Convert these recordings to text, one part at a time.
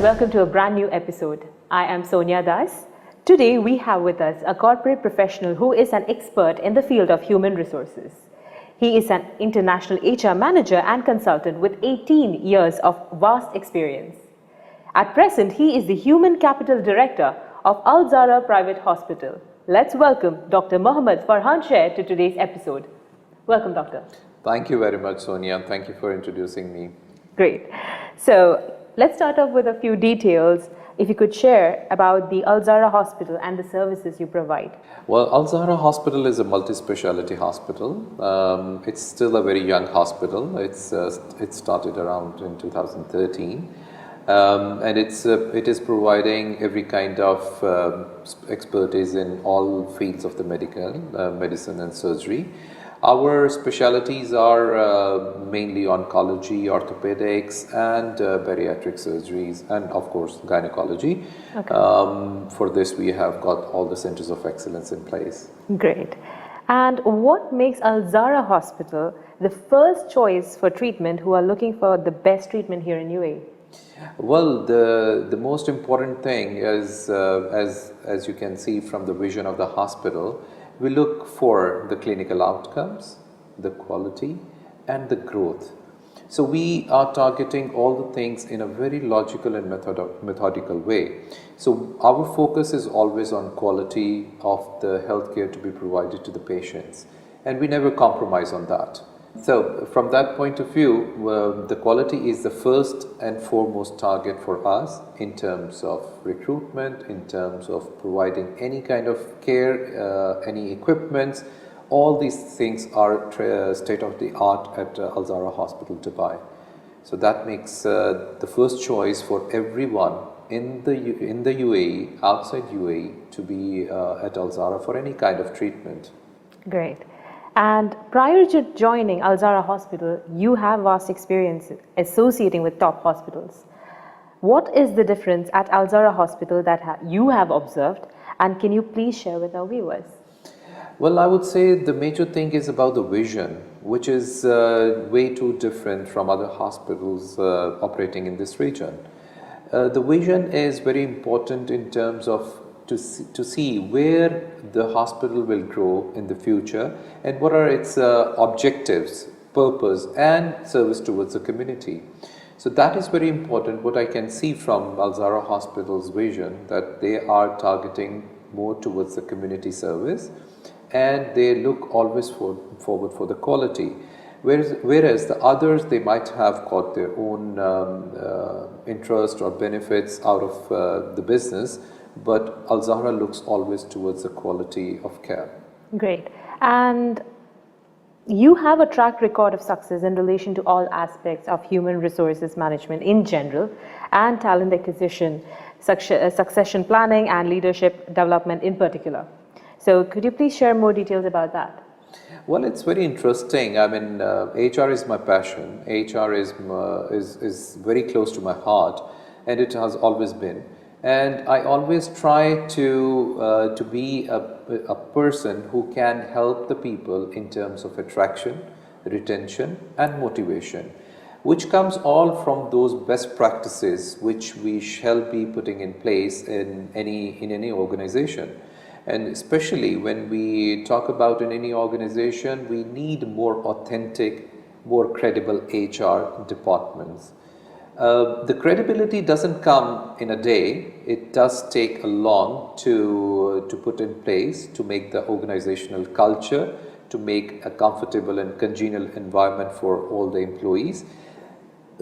welcome to a brand new episode. I am Sonia Das. Today we have with us a corporate professional who is an expert in the field of human resources. He is an international HR manager and consultant with 18 years of vast experience. At present, he is the Human Capital Director of Zahra Private Hospital. Let's welcome Dr. Muhammed Farhan Sher to today's episode. Welcome, Doctor. Thank you very much, Sonia. Thank you for introducing me. Great. So let's start off with a few details. If you could share about the Zahra Hospital and the services you provide. Well, Zahra Hospital is a multi-speciality hospital. It's still a very young hospital. It started around in 2013. And it is providing every kind of expertise in all fields of the medicine and surgery. Our specialties are mainly oncology, orthopedics, and bariatric surgeries, and of course gynecology. Okay. For this, we have got all the centers of excellence in place. Great. And what makes Zahra Hospital the first choice for treatment who are looking for the best treatment here in UAE? Well, the most important thing is, as you can see from the vision of the hospital, we look for the clinical outcomes, the quality, and the growth. So we are targeting all the things in a very logical and methodical way. So our focus is always on quality of the healthcare to be provided to the patients, and we never compromise on that. So from that point of view, the quality is the first and foremost target for us in terms of recruitment, in terms of providing any kind of care, any equipments. All these things are state of the art at Zahra Hospital Dubai. So that makes the first choice for everyone in the UAE, outside UAE, to be at Zahra for any kind of treatment. Great. And prior to joining Zahra Hospital, you have vast experience associating with top hospitals. What is the difference at Zahra Hospital that you have observed, and can you please share with our viewers? Well, I would say the major thing is about the vision, which is way too different from other hospitals operating in this region. The vision is very important in terms of to see where the hospital will grow in the future and what are its objectives, purpose, and service towards the community. So that is very important. What I can see from Zahra Hospital's vision, that they are targeting more towards the community service, and they look always forward for the quality. Whereas the others, they might have got their own interest or benefits out of the business, but Zahra looks always towards the quality of care. Great. And you have a track record of success in relation to all aspects of human resources management in general and talent acquisition, succession planning, and leadership development in particular. So could you please share more details about that? Well, it's very interesting. I mean, HR is my passion. HR is very close to my heart, and it has always been. And I always try to be a person who can help the people in terms of attraction, retention, and motivation, which comes all from those best practices which we shall be putting in place in any organization. And especially when we talk about in any organization, we need more authentic, more credible HR departments. The credibility doesn't come in a day. It does take a long to put in place, to make the organizational culture, to make a comfortable and congenial environment for all the employees.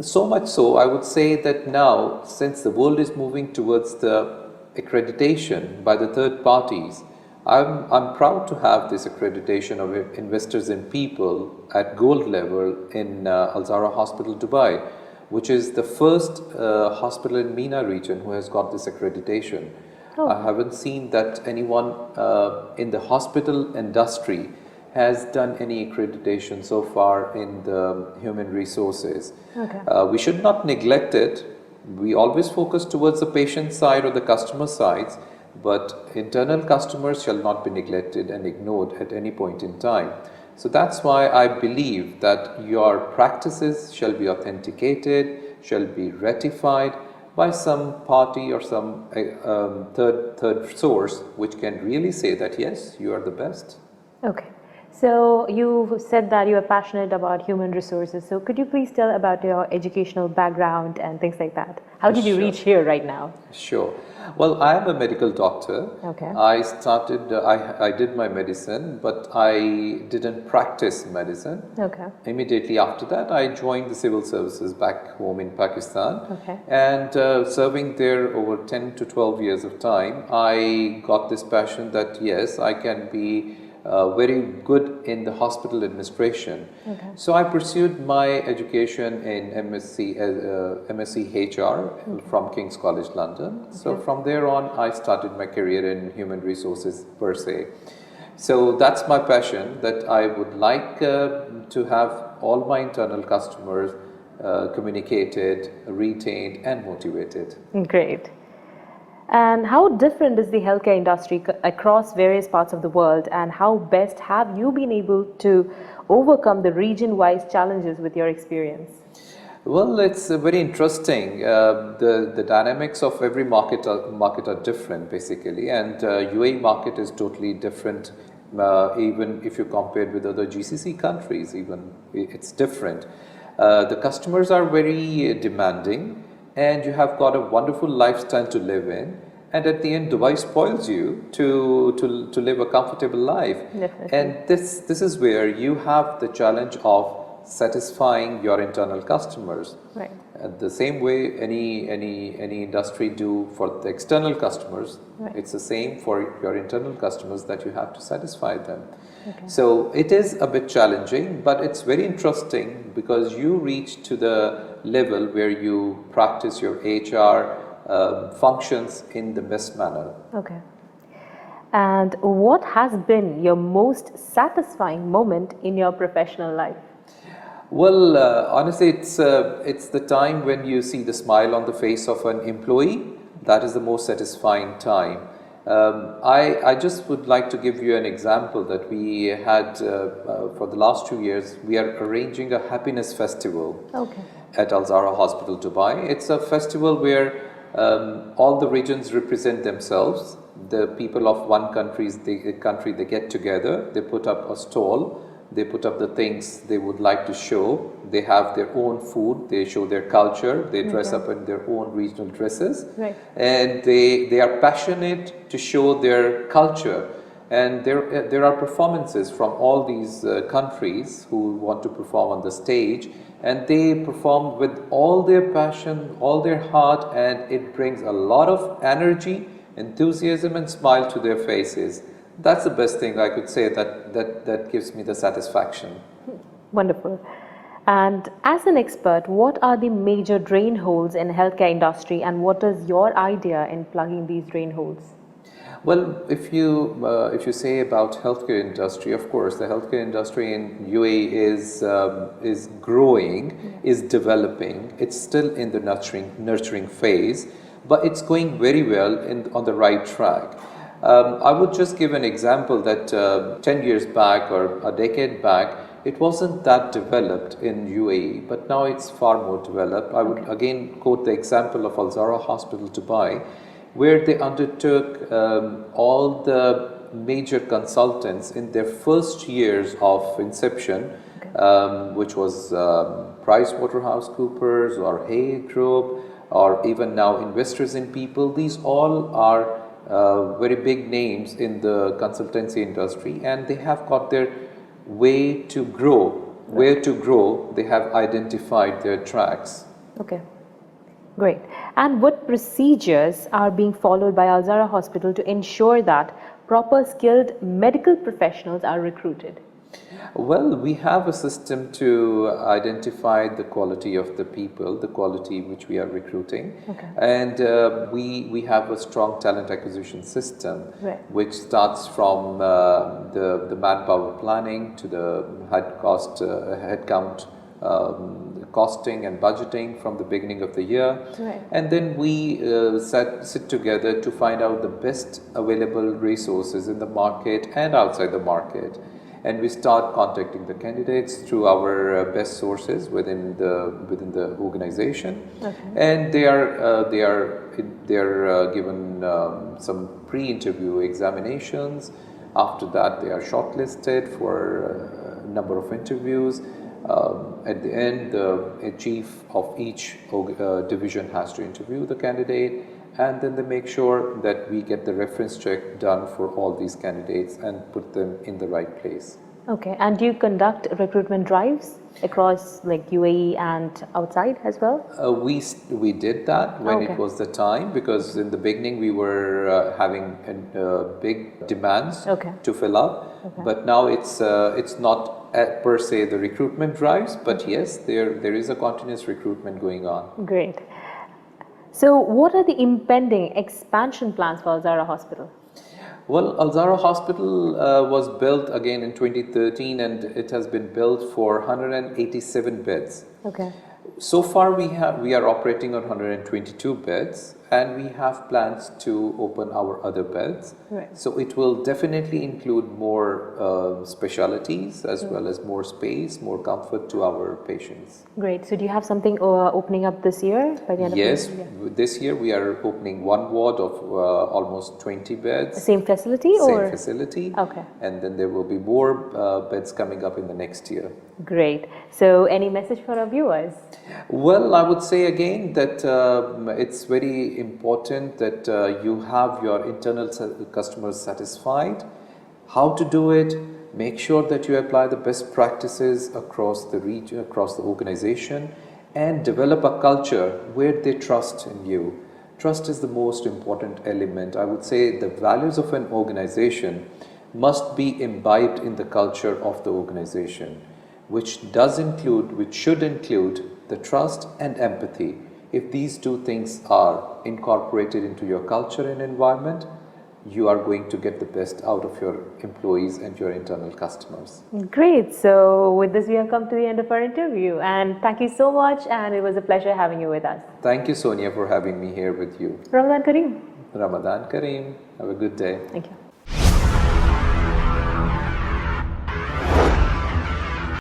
So much so, I would say that now, since the world is moving towards the accreditation by the third parties, I'm proud to have this accreditation of investors in people at gold level in Zahra Hospital Dubai, which is the first hospital in MENA region who has got this accreditation. Oh. I haven't seen that anyone in the hospital industry has done any accreditation so far in the human resources. Okay. We should not neglect it. We always focus towards the patient side or the customer sides, but internal customers shall not be neglected and ignored at any point in time. So that's why I believe that your practices shall be authenticated, shall be ratified, by some party or some third source which can really say that yes, you are the best. Okay. So you said that you are passionate about human resources. So could you please tell about your educational background and things like that? How did you Sure. reach here right now? Sure. Well, I am a medical doctor. Okay. I started, I did my medicine, but I didn't practice medicine. Okay. Immediately after that, I joined the civil services back home in Pakistan. Okay. And serving there over 10 to 12 years of time, I got this passion that yes, I can be very good in the hospital administration. Okay. So I pursued my education in MSc HR from King's College London. So from there on, I started my career in human resources per se. So that's my passion, that I would like to have all my internal customers communicated, retained and motivated. Great. And how different is the healthcare industry across various parts of the world, and how best have you been able to overcome the region-wise challenges with your experience? Well, it's very interesting. The dynamics of every market are different basically, and UAE market is totally different. Even if you compare it with other GCC countries, even it's different. The customers are very demanding, and you have got a wonderful lifestyle to live in, and at the end Dubai spoils you to live a comfortable life. Definitely. And this is where you have the challenge of satisfying your internal customers. Right. The same way any industry do for the external customers, Right. it's the same for your internal customers, that you have to satisfy them. Okay. So it is a bit challenging, but it's very interesting because you reach to the level where you practice your HR functions in the best manner. Okay. And what has been your most satisfying moment in your professional life? Well, honestly, it's the time when you see the smile on the face of an employee. That is the most satisfying time. I just would like to give you an example that we had for the last 2 years. We are arranging a happiness festival at Zahra Hospital, Dubai. It's a festival where all the regions represent themselves. The people of one country, they get together, they put up a stall, they put up the things they would like to show. They have their own food, they show their culture, they dress up in their own regional dresses. Right. And they are passionate to show their culture. And there are performances from all these countries who want to perform on the stage, and they perform with all their passion, all their heart, and it brings a lot of energy, enthusiasm and smile to their faces. That's the best thing I could say that gives me the satisfaction. Wonderful. And as an expert, what are the major drain holes in healthcare industry, and what is your idea in plugging these drain holes? Well, if you say about healthcare industry, of course, the healthcare industry in UAE is growing, is developing. It's still in the nurturing phase, but it's going very well on the right track. I would just give an example that 10 years back or a decade back, it wasn't that developed in UAE, but now it's far more developed. I would again quote the example of Zahra Hospital, Dubai, where they undertook all the major consultants in their first years of inception, which was PricewaterhouseCoopers or Hay Group, or even now Investors in People. These all are very big names in the consultancy industry, and they have got their way to grow. Where to grow, they have identified their tracks. Okay, great. And what procedures are being followed by Zahra Hospital to ensure that proper skilled medical professionals are recruited? Well, we have a system to identify the quality of the people, the quality which we are recruiting. And we have a strong talent acquisition system, which starts from the manpower planning to the headcount costing and budgeting from the beginning of the year. And then we sit together to find out the best available resources in the market and outside the market. and we start contacting the candidates through our best sources within the organization, and they are given some pre-interview examinations. After that, they are shortlisted for a number of interviews. At the end, a chief of each division has to interview the candidate, and then they make sure that we get the reference check done for all these candidates and put them in the right place. Okay, and do you conduct recruitment drives across like UAE and outside as well? We did that when it was the time, because in the beginning we were having big demands to fill up, but now it's not per se the recruitment drives, but yes, there is a continuous recruitment going on. Great. So what are the impending expansion plans for Zahra Hospital? Well, Zahra Hospital was built again in 2013, and it has been built for 187 beds. Okay. So far we are operating on 122 beds, and we have plans to open our other beds. Right. So it will definitely include more specialities as well as more space, more comfort to our patients. Great. So do you have something opening up this year by the end of the year? Yes, this year we are opening one ward of almost 20 beds. Same facility Same facility. Okay. And then there will be more beds coming up in the next year. Great. So any message for our viewers? Well, I would say again that it's very important that you have your internal customers satisfied. How to do it? Make sure that you apply the best practices across the region, across the organization, and develop a culture where they trust in you. Trust is the most important element. I would say the values of an organization must be imbibed in the culture of the organization, which should include the trust and empathy. If these two things are incorporated into your culture and environment, you are going to get the best out of your employees and your internal customers. Great. So with this, we have come to the end of our interview, and thank you so much, and it was a pleasure having you with us. Thank you, Sonia, for having me here with you. Ramadan Kareem. Ramadan Kareem. Have a good day. Thank you.